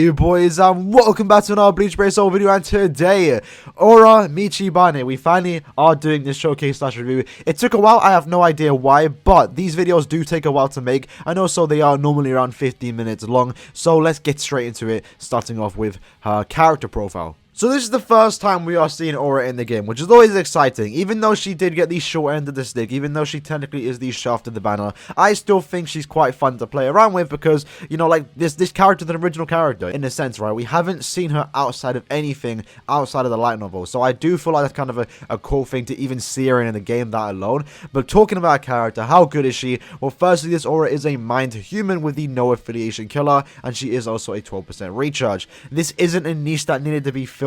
Hey boys, and welcome back to another Bleach video, and today, Aura Michibane, we finally are doing this showcase slash review. It took a while, I have no idea why, but these videos do take a while to make. I know, so they are normally around 15 minutes long, so let's get straight into it, starting off with her character profile. So this is the first time we are seeing Aura in the game, which is always exciting. Even though she did get the short end of the stick, even though she technically is the shaft of the banner, I still think she's quite fun to play around with because, you know, like, this character is an original character, in a sense, right? We haven't seen her outside of anything outside of the light novel, so I do feel like that's kind of a cool thing to even see her in the game, that alone. But talking about a character, how good is she? Well, firstly, this Aura is a mind human with the no affiliation killer, and she is also a 12% recharge. This isn't a niche that needed to be filled.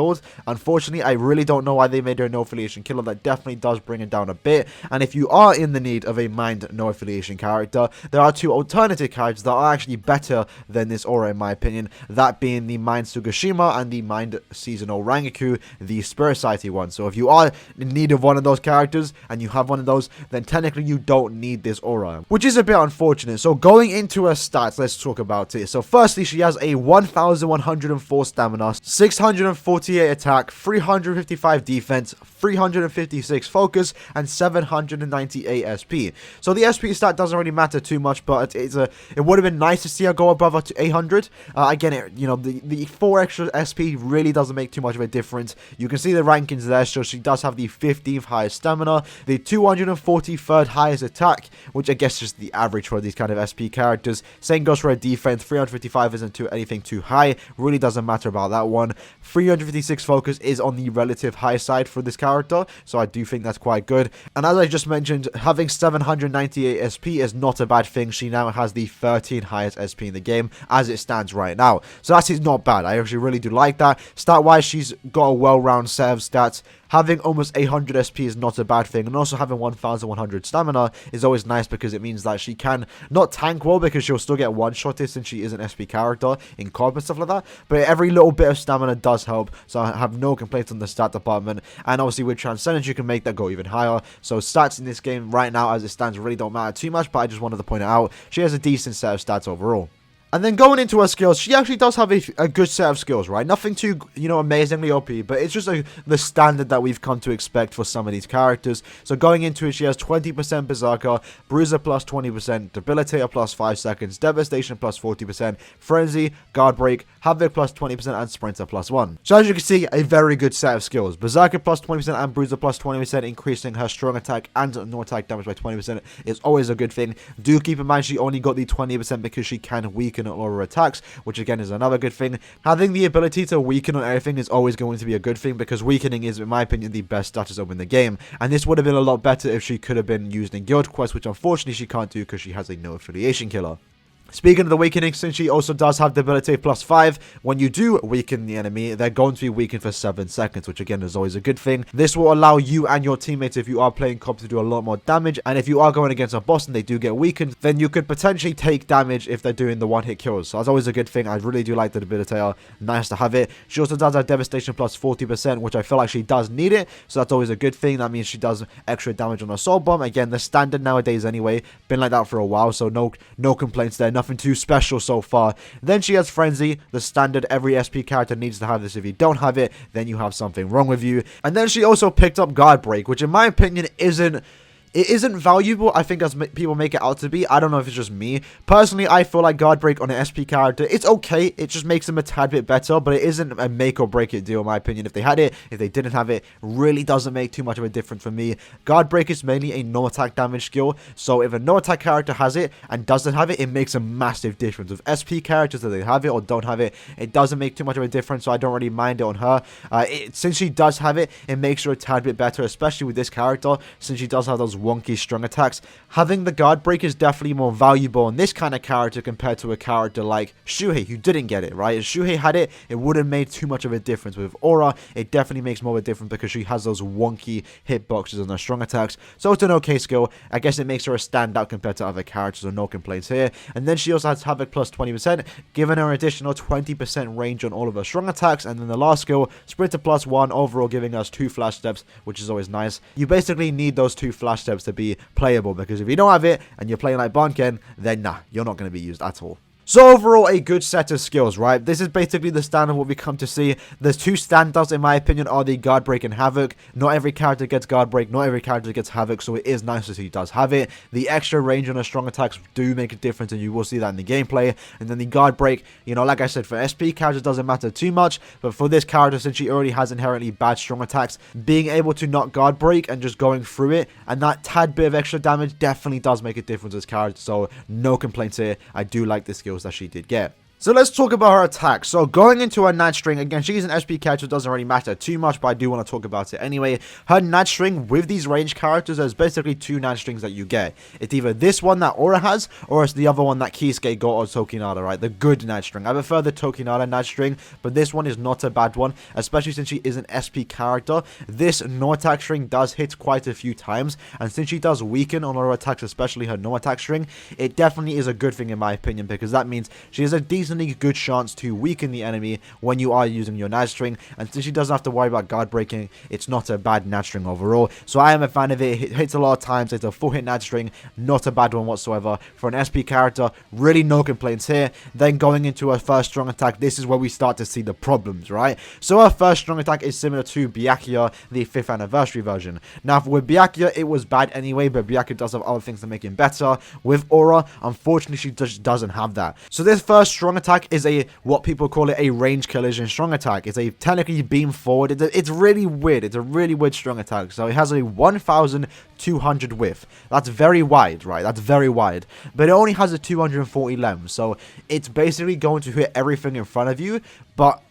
Unfortunately, I really don't know why they made her no affiliation killer. That definitely does bring it down a bit. And if you are in the need of a mind no affiliation character, there are two alternative characters that are actually better than this Aura, in my opinion. That being the mind Sugashima and the mind seasonal Rangaku, the Spirit Society one. So if you are in need of one of those characters and you have one of those, then technically you don't need this Aura, which is a bit unfortunate. So going into her stats, let's talk about it. So firstly, she has a 1104 stamina, 648 attack, 355 defense, 356 focus, and 798 SP. So the SP stat doesn't really matter too much, but it would have been nice to see her go above her to 800. Again, you know, the 4 extra SP really doesn't make too much of a difference. You can see the rankings there, so she does have the 15th highest stamina, the 243rd highest attack, which I guess is just the average for these kind of SP characters. Same goes for her defense. 355 isn't anything too high, really doesn't matter about that one. 356 focus is on the relative high side for this character, so I do think that's quite good. And as I just mentioned, having 798 SP is not a bad thing. She now has the 13th highest SP in the game as it stands right now, so that is not bad. I actually really do like that. Stat wise, she's got a well-rounded set of stats. Having almost 800 SP is not a bad thing, and also having 1100 stamina is always nice because it means that she can not tank well because she'll still get one-shotted since she is an SP character in comp and stuff like that, but every little bit of stamina does help, so I have no complaints on the stat department. And obviously with Transcendence you can make that go even higher, so stats in this game right now as it stands really don't matter too much, but I just wanted to point it out. She has a decent set of stats overall. And then going into her skills, she actually does have a good set of skills, right? Nothing too, you know, amazingly OP, but it's just the standard that we've come to expect for some of these characters. So going into it, she has 20% Berserker, Bruiser plus 20%, Debilitator plus 5 seconds, Devastation plus 40%, Frenzy, Guard Break, Havoc plus 20%, and Sprinter plus 1. So as you can see, a very good set of skills. Berserker plus 20% and Bruiser plus 20%, increasing her strong attack and no attack damage by 20% is always a good thing. Do keep in mind she only got the 20% because she can weaken Aura attacks, which again is another good thing. Having the ability to weaken on everything is always going to be a good thing because weakening is, in my opinion, the best status up in the game, and this would have been a lot better if she could have been used in guild quests, which unfortunately she can't do because she has a no affiliation killer. Speaking of the weakening, since she also does have Debility plus 5, when you do weaken the enemy, they're going to be weakened for 7 seconds, which again is always a good thing. This will allow you and your teammates, if you are playing comp, to do a lot more damage, and if you are going against a boss and they do get weakened, then you could potentially take damage if they're doing the one-hit kills. So that's always a good thing. I really do like the Debilitator. Nice to have it. She also does have Devastation plus 40%, which I feel like she does need it, so that's always a good thing. That means she does extra damage on her Soul Bomb. Again, the standard nowadays anyway. Been like that for a while, so no complaints there. Nothing too special so far. Then she has Frenzy, the standard. Every SP character needs to have this. If you don't have it, then you have something wrong with you. And then she also picked up Guard Break, which in my opinion isn't valuable, I think, as people make it out to be. I don't know if it's just me. Personally, I feel like Guard Break on an SP character, it's okay. It just makes them a tad bit better, but it isn't a make or break it deal, in my opinion. If they had it, if they didn't have it, really doesn't make too much of a difference for me. Guard Break is mainly a no attack damage skill, so if a no attack character has it and doesn't have it, it makes a massive difference. With SP characters, that they have it or don't have it, it doesn't make too much of a difference, so I don't really mind it on her. Since she does have it, it makes her a tad bit better, especially with this character, since she does have those wonky strong attacks. Having the Guard Break is definitely more valuable on this kind of character compared to a character like Shuhei, who didn't get it, right? If Shuhei had it, it wouldn't have made too much of a difference. With Aura, it definitely makes more of a difference because she has those wonky hitboxes on her strong attacks. So it's an okay skill. I guess it makes her a standout compared to other characters, so no complaints here. And then she also has Havoc plus 20%, giving her additional 20% range on all of her strong attacks. And then the last skill, Sprinter plus 1, overall giving us 2 flash steps, which is always nice. You basically need those 2 flash steps to be playable, because if you don't have it and you're playing like Banken, then nah, you're not going to be used at all. So overall, a good set of skills, right? This is basically the standard what we come to see. The two standouts, in my opinion, are the Guard Break and Havoc. Not every character gets Guard Break, not every character gets Havoc, so it is nice that he does have it. The extra range on the strong attacks do make a difference, and you will see that in the gameplay. And then the Guard Break, you know, like I said, for SP characters doesn't matter too much, but for this character, since she already has inherently bad strong attacks, being able to not Guard Break and just going through it, and that tad bit of extra damage definitely does make a difference as character, so no complaints here. I do like the skills that she did get. So let's talk about her attack. So going into her Night String, again, she's an SP character, it doesn't really matter too much, but I do want to talk about it anyway. Her Night String with these range characters, there's basically two Night Strings that you get. It's either this one that Aura has, or it's the other one that Kisuke got on Tokinada, right? The good Night String. I prefer the Tokinada Night String, but this one is not a bad one, especially since she is an SP character. This no attack string does hit quite a few times, and since she does weaken on her attacks, especially her no attack string, it definitely is a good thing in my opinion, because that means she has a decent good chance to weaken the enemy when you are using your Night String, and since she doesn't have to worry about guard breaking, it's not a bad Night String overall. So I am a fan of it. It hits a lot of times. It's a full hit Night String, not a bad one whatsoever for an SP character. Really no complaints here. Then going into her first strong attack, this is where we start to see the problems, right? So her first strong attack is similar to Byakuya, the 5th anniversary version. Now with Byakuya, it was bad anyway, but Byakuya does have other things to make him better. With Aura, unfortunately, she just doesn't have that. So this first strong attack is a, what people call it, a range collision strong attack. It's a technically beam forward. It's really weird. It's a really weird strong attack. So it has a 1,200 width. That's very wide, right? That's very wide. But it only has a 240 length. So it's basically going to hit everything in front of you, but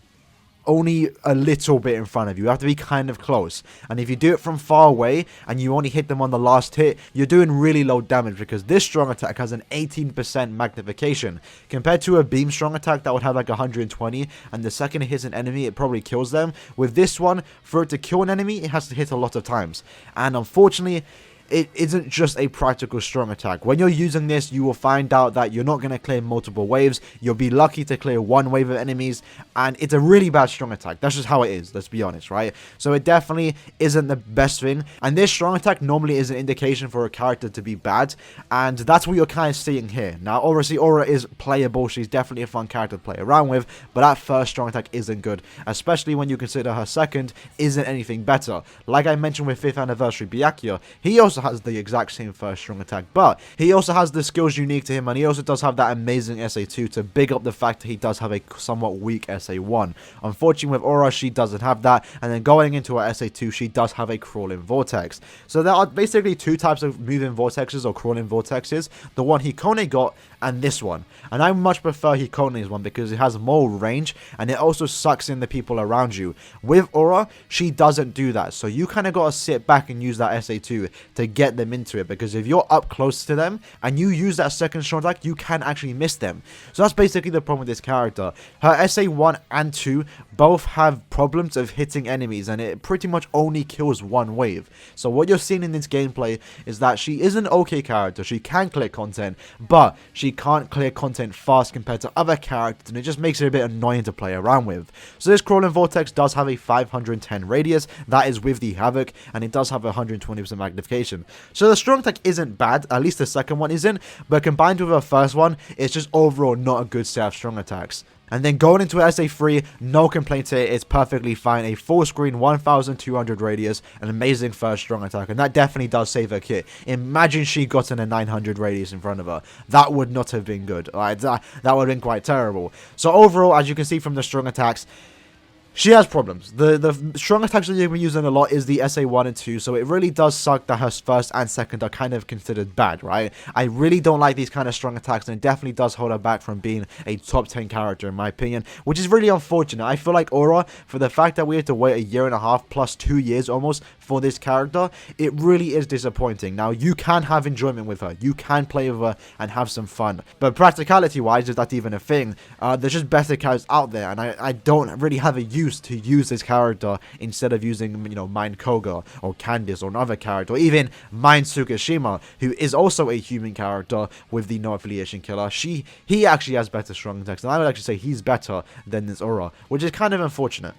only a little bit in front of you. You have to be kind of close, and if you do it from far away and you only hit them on the last hit, you're doing really low damage, because this strong attack has an 18% magnification compared to a beam strong attack that would have like 120, and the second it hits an enemy it probably kills them. With this one, for it to kill an enemy, it has to hit a lot of times, and unfortunately it isn't just a practical strong attack. When you're using this, you will find out that you're not going to clear multiple waves. You'll be lucky to clear one wave of enemies, and it's a really bad strong attack. That's just how it is, let's be honest, right? So it definitely isn't the best thing, and this strong attack normally is an indication for a character to be bad, and that's what you're kind of seeing here. Now, obviously, Aura is playable. She's definitely a fun character to play around with, but that first strong attack isn't good, especially when you consider her second isn't anything better. Like I mentioned with 5th anniversary Byakuya, he also has the exact same first strong attack, but he also has the skills unique to him, and he also does have that amazing SA2 to big up the fact that he does have a somewhat weak SA1. Unfortunately, with Aura, she doesn't have that, and then going into her SA2, she does have a crawling vortex. So there are basically two types of moving vortexes or crawling vortexes, the one Hikone got and this one, and I much prefer Hikone's one because it has more range and it also sucks in the people around you. With Aura, she doesn't do that, so you kind of got to sit back and use that SA2 to get them into it, because if you're up close to them and you use that second strong attack, you can actually miss them. So that's basically the problem with this character. Her SA1 and 2 both have problems of hitting enemies, and it pretty much only kills one wave. So what you're seeing in this gameplay is that she is an okay character. She can clear content, but she can't clear content fast compared to other characters, and it just makes it a bit annoying to play around with. So this crawling vortex does have a 510 radius, that is with the Havoc, and it does have a 120% magnification. So the strong attack isn't bad, at least the second one isn't, but combined with her first one, it's just overall not a good set of strong attacks. And then going into SA3, no complaints here, it's perfectly fine. A full screen 1200 radius, an amazing first strong attack, and that definitely does save her kit. Imagine she got in a 900 radius in front of her. That would not have been good. Like, that would have been quite terrible. So overall, as you can see from the strong attacks, she has problems. The strong attacks that you've been using a lot is the SA1 and 2, so it really does suck that her first and second are kind of considered bad, right? I really don't like these kind of strong attacks, and it definitely does hold her back from being a top 10 character in my opinion, which is really unfortunate. I feel like Aura, for the fact that we had to wait a year and a half plus 2 years almost for this character, it really is disappointing. Now, you can have enjoyment with her, you can play with her and have some fun, but practicality wise, if that's even a thing, there's just better characters out there, and I don't really have a use to use this character instead of using, you know, Mind Koga or Candice or another character, or even Mind Tsukishima, who is also a human character with the no affiliation killer. He actually has better strong attacks, and I would actually say he's better than this Aura, which is kind of unfortunate.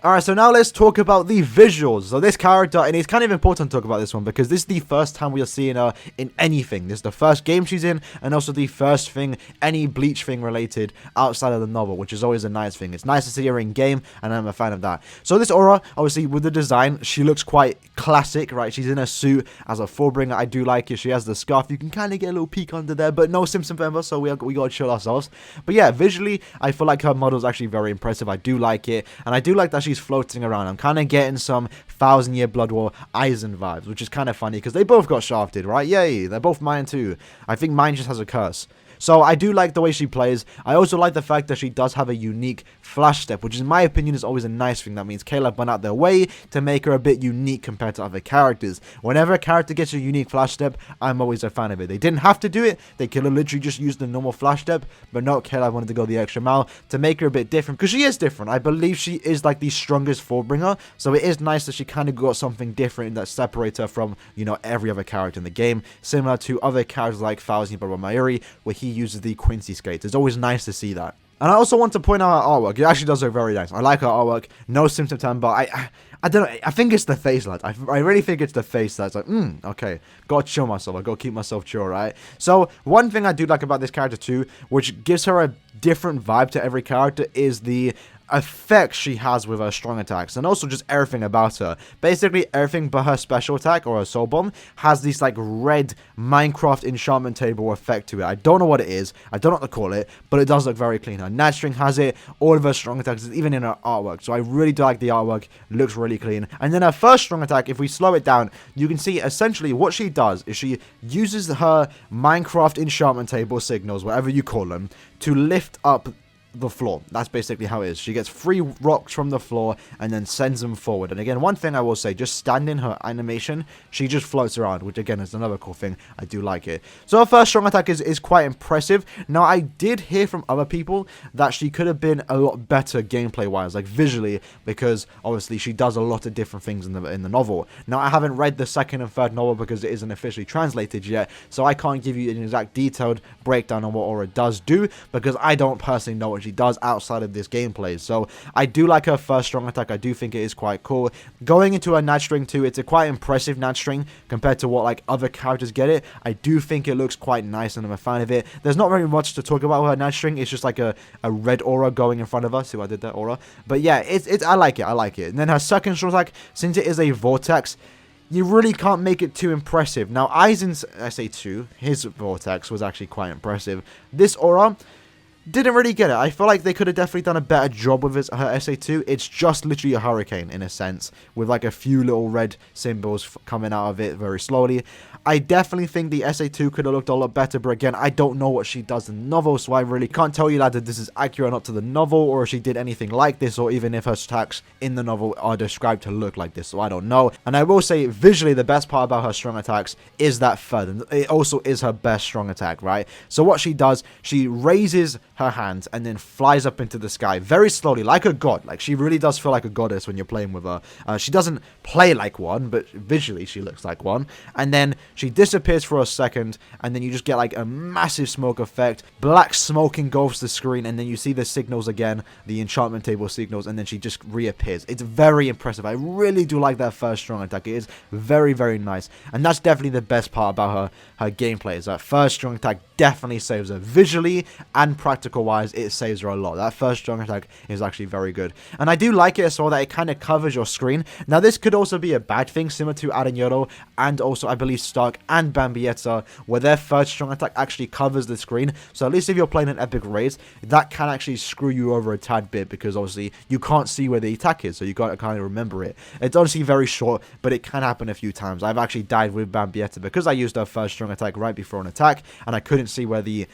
Alright, so now let's talk about the visuals. So this character, and it's kind of important to talk about this one because this is the first time we are seeing her in anything. This is the first game she's in, and also the first thing, any Bleach thing related outside of the novel, which is always a nice thing. It's nice to see her in game, and I'm a fan of that. So this Aura, obviously with the design, she looks quite classic, right? She's in a suit as a Fullbringer. I do like it. She has the scarf. You can kind of get a little peek under there, but no Simpson member, so we got to chill ourselves. But yeah, visually, I feel like her model is actually very impressive. I do like it, and I do like that she's floating around. I'm kind of getting some 1000-Year Blood War Aizen vibes, which is kind of funny because they both got shafted, right? Yay, they're both mine too. I think mine just has a curse. So I do like the way she plays. I also like the fact that she does have a unique flash step, which in my opinion is always a nice thing. That means Caleb went out their way to make her a bit unique compared to other characters. Whenever a character gets a unique flash step, I'm always a fan of it. They didn't have to do it. They could have literally just used the normal flash step, but no, Caleb wanted to go the extra mile to make her a bit different, because she is different. I believe she is like the strongest Fullbringer, so it is nice that she kind of got something different that separates her from, you know, every other character in the game, similar to other characters like 1000-Year Blood War Mayuri, where he uses the Quincy skates. It's always nice to see that. And I also want to point out her artwork. It actually does look very nice. I like her artwork. No Simpson time, but I don't know. I think it's the face, lad. I really think it's the face that's like, okay. Gotta chill myself. I gotta keep myself chill, right? So, one thing I do like about this character too, which gives her a different vibe to every character, is the effect she has with her strong attacks, and also just everything about her. Basically everything but her special attack or her soul bomb has this like red Minecraft enchantment table effect to it. I don't know what it is, I don't know what to call it, but it does look very clean. Her nat string has it, all of her strong attacks, even in her artwork. So I really do like the artwork, looks really clean. And then her first strong attack, if we slow it down, you can see essentially what she does is she uses her Minecraft enchantment table signals, whatever you call them, to lift up the floor. That's basically how it is. She gets 3 rocks from the floor and then sends them forward. And again, one thing I will say, just standing her animation, she just floats around, which again is another cool thing. I do like it. So her first strong attack is quite impressive. Now, I did hear from other people that she could have been a lot better gameplay wise, like visually, because obviously she does a lot of different things in the novel. Now, I haven't read the second and third novel because it isn't officially translated yet, so I can't give you an exact detailed breakdown on what Aura does do, because I don't personally know what she does outside of this gameplay. So I do like her first strong attack. I do think it is quite cool. Going into her nat string too, it's a quite impressive nat string compared to what like other characters get it. I do think it looks quite nice and I'm a fan of it. There's not very much to talk about with her nat string. It's just like a red aura going in front of her. See what I did there, aura? But yeah, it's I like it. And then her second strong attack, since it is a vortex, you really can't make it too impressive. Now, Aizen's SA2, his vortex was actually quite impressive. This aura didn't really get it. I feel like they could have definitely done a better job with her SA2. It's just literally a hurricane in a sense, with like a few little red symbols coming out of it very slowly. I definitely think the SA2 could have looked a lot better, but again, I don't know what she does in the novel, so I really can't tell you that this is accurate or not to the novel, or if she did anything like this, or even if her attacks in the novel are described to look like this, so I don't know. And I will say, visually, the best part about her strong attacks is that third, and it also is her best strong attack, right? So what she does, she raises her hands and then flies up into the sky very slowly, like a god. Like, she really does feel like a goddess when you're playing with her. She doesn't play like one, but visually she looks like one. And then she disappears for a second, and then you just get like a massive smoke effect. Black smoke engulfs the screen, and then you see the signals again, the enchantment table signals, and then she just reappears. It's very impressive. I really do like that first strong attack. It is very, very nice, and that's definitely the best part about her gameplay, is that first strong attack definitely saves her visually and practical wise. It saves her a lot. That first strong attack is actually very good, and I do like it as well that it kind of covers your screen. Now, this could also be a bad thing, similar to Aaroniero and also I believe Stark and Bambietta, where their first strong attack actually covers the screen. So at least if you're playing an epic raid, that can actually screw you over a tad bit, because obviously you can't see where the attack is, so you got to kind of remember it. It's honestly very short, but it can happen a few times. I've actually died with Bambietta because I used her first strong attack right before an attack, and I couldn't see where the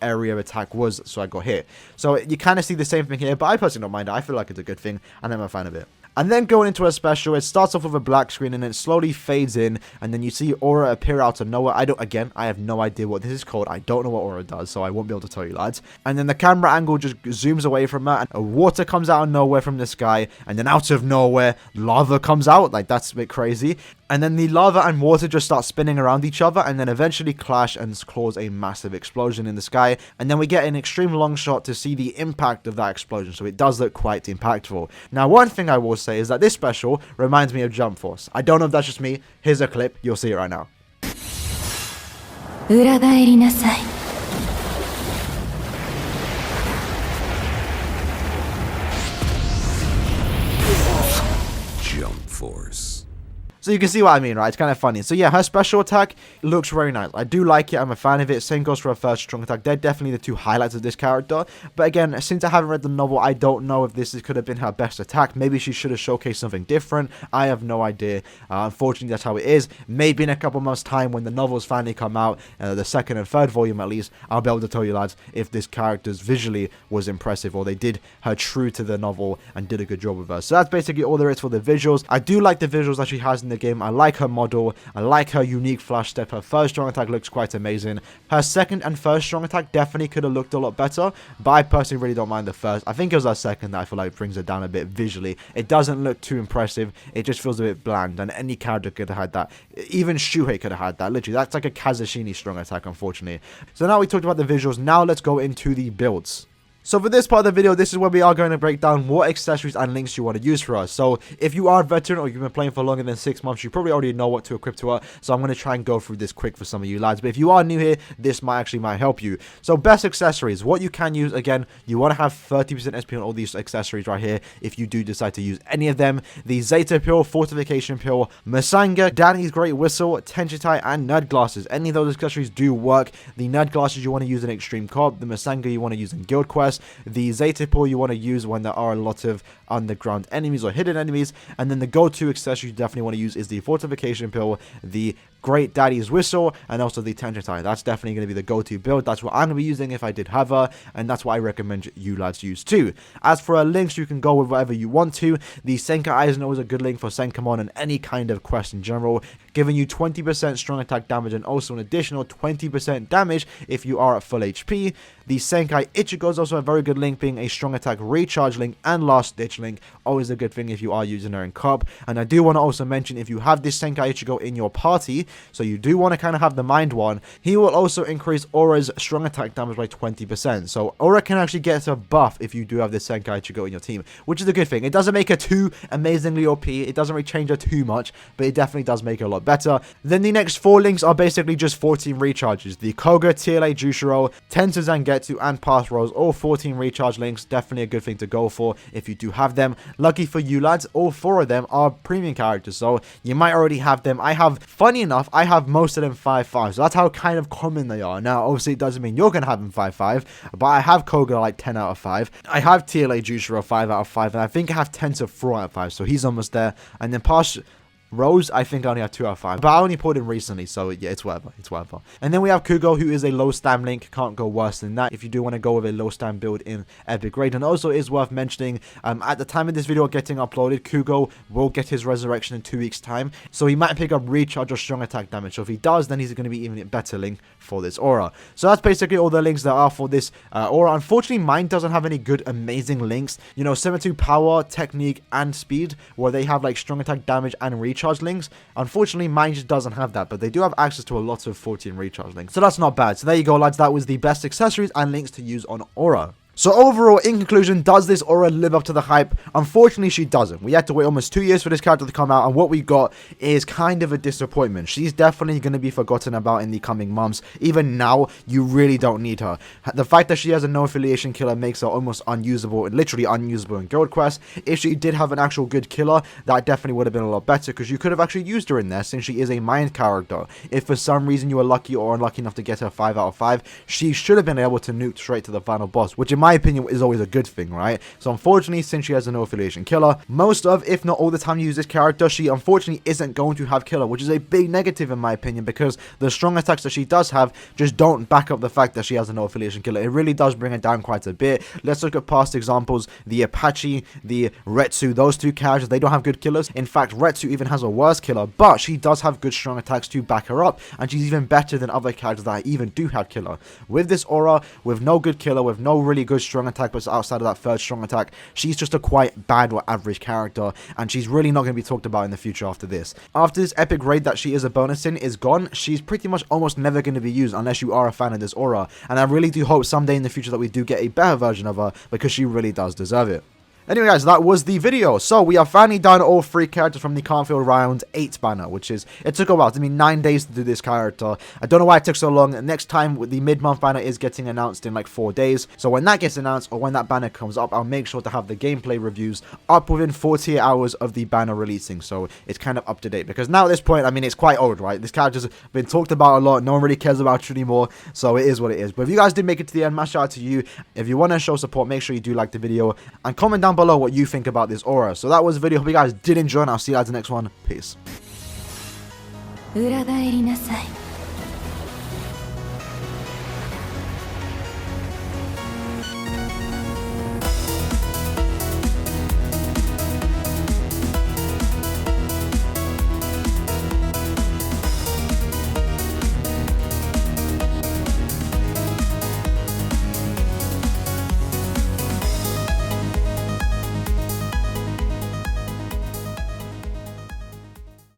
area of attack was, so I got hit. So you kind of see the same thing here, but I personally don't mind it. I feel like it's a good thing, and I'm a fan of it. And then going into her special, it starts off with a black screen and it slowly fades in, and then you see Aura appear out of nowhere. I have no idea what this is called. I don't know what Aura does, so I won't be able to tell you, lads. And then the camera angle just zooms away from her, and water comes out of nowhere from the sky, and then out of nowhere, lava comes out. Like, that's a bit crazy. And then the lava and water just start spinning around each other and then eventually clash and cause a massive explosion in the sky. And then we get an extreme long shot to see the impact of that explosion. So it does look quite impactful. Now, one thing I will say is that this special reminds me of Jump Force. I don't know if that's just me. Here's a clip. You'll see it right now. Jump Force. So you can see what I mean, right? It's kind of funny. So yeah, her special attack looks very nice. I do like it. I'm a fan of it. Same goes for her first strong attack. They're definitely the two highlights of this character. But again, since I haven't read the novel, I don't know if this could have been her best attack. Maybe she should have showcased something different. I have no idea. Unfortunately, that's how it is. Maybe in a couple months' time, when the novels finally come out, the second and third volume at least, I'll be able to tell you, lads, if this character's visually was impressive or they did her true to the novel and did a good job with her. So that's basically all there is for the visuals. I do like the visuals that she has in the game. I like her model. I like her unique flash step. Her first strong attack looks quite amazing. Her second and first strong attack definitely could have looked a lot better, but I personally really don't mind the first. I think it was her second that I feel like brings her down a bit visually. It doesn't look too impressive. It just feels a bit bland, and any character could have had that. Even Shuhei could have had that. Literally, that's like a Kazushini strong attack, unfortunately. So now we talked about the visuals. Now let's go into the builds. So for this part of the video, this is where we are going to break down what accessories and links you want to use for us. So if you are a veteran or you've been playing for longer than 6 months, you probably already know what to equip to her. So I'm going to try and go through this quick for some of you lads. But if you are new here, this might help you. So best accessories, what you can use, again, you want to have 30% SP on all these accessories right here if you do decide to use any of them. The Zeta Pill, Fortification Pill, Masanga, Danny's Great Whistle, Tenchitai, and Nerd Glasses. Any of those accessories do work. The Nerd Glasses you want to use in Extreme Co-op, the Masanga you want to use in Guild Quest, the Zeta Pill you want to use when there are a lot of underground enemies or hidden enemies, and then the go-to accessory you definitely want to use is the Fortification Pill, the Great Daddy's Whistle, and also the Tenchitai. That's definitely going to be the go-to build. That's what I'm going to be using if I did have her, and that's what I recommend you lads use too. As for our links, you can go with whatever you want to. The Senka Eisen is a good link for Senkamon and any kind of quest in general, giving you 20% strong attack damage and also an additional 20% damage if you are at full HP. The Senkai Ichigo is also a very good link, being a strong attack recharge link and last ditch link. Always a good thing if you are using her in co-op. And I do want to also mention, if you have this Senkai Ichigo in your party, so you do want to kind of have the mind one, he will also increase Aura's strong attack damage by 20%. So Aura can actually get a buff if you do have this Senkai Ichigo in your team, which is a good thing. It doesn't make her too amazingly OP, it doesn't really change her too much, but it definitely does make her a lot better. Then the next 4 links are basically just 14 recharges. The Koga, TLA, Jushiro, Tensei Zangetsu, and Path Rose, all 14 recharge links. Definitely a good thing to go for if you do have them. Lucky for you lads, all 4 of them are premium characters, so you might already have them. Funny enough, I have most of them 5/5, so that's how kind of common they are. Now, obviously, it doesn't mean you're going to have them 5/5, but I have Koga like 10 out of 5. I have TLA Jushiro 5 out of 5, and I think I have Tensei 4 out of 5, so he's almost there. And then Path Rose, I think I only have 2 out of 5, but I only pulled him recently, so yeah, it's whatever. And then we have Kugo, who is a low stam link. Can't go worse than that if you do want to go with a low stam build in Epic Raid. And also is worth mentioning, at the time of this video getting uploaded, Kugo will get his resurrection in 2 weeks time, so he might pick up recharge or strong attack damage. So if he does, then he's going to be even a better link for this aura. So that's basically all the links there are for this aura. Unfortunately, mine doesn't have any good amazing links, you know, similar to power, technique, and speed, where they have like strong attack damage and recharge links. Unfortunately, mine just doesn't have that, but they do have access to a lot of 14 recharge links, so that's not bad. So there you go lads, that was the best accessories and links to use on aura. So overall, in conclusion, does this aura live up to the hype? Unfortunately, she doesn't. We had to wait almost 2 years for this character to come out, and what we got is kind of a disappointment. She's definitely going to be forgotten about in the coming months. Even now, you really don't need her. The fact that she has a no affiliation killer makes her almost unusable, literally unusable in Guild Quest. If she did have an actual good killer, that definitely would have been a lot better, because you could have actually used her in there, since she is a mind character. If for some reason you were lucky or unlucky enough to get her 5 out of 5, she should have been able to nuke straight to the final boss, which in my opinion, is always a good thing, right? So unfortunately, since she has a no affiliation killer, most of, if not all the time you use this character, she unfortunately isn't going to have killer, which is a big negative in my opinion, because the strong attacks that she does have just don't back up the fact that she has a no affiliation killer. It really does bring it down quite a bit. Let's look at past examples. The Apache, the Retsu, those two characters, they don't have good killers. In fact, Retsu even has a worse killer, but she does have good strong attacks to back her up, and she's even better than other characters that even do have killer. With this aura, with no good killer, with no really good strong attack, but outside of that third strong attack, she's just a quite bad or average character, and she's really not going to be talked about in the future after this. After this epic raid that she is a bonus in is gone, she's pretty much almost never going to be used unless you are a fan of this aura, and I really do hope someday in the future that we do get a better version of her, because she really does deserve it. Anyway guys, that was the video. So we have finally done all 3 characters from the Canfield Round 8 banner, which is, it took a while. It took me 9 days to do this character. I don't know why it took so long. Next time, the mid-month banner is getting announced in like 4 days. So when that gets announced, or when that banner comes up, I'll make sure to have the gameplay reviews up within 48 hours of the banner releasing. So it's kind of up to date, because now at this point, I mean, it's quite old, right? This character's been talked about a lot. No one really cares about it anymore. So it is what it is. But if you guys did make it to the end, mash out to you. If you want to show support, make sure you do like the video and comment down below what you think about this aura. So that was the video. Hope you guys did enjoy, and I'll see you guys in the next one. Peace.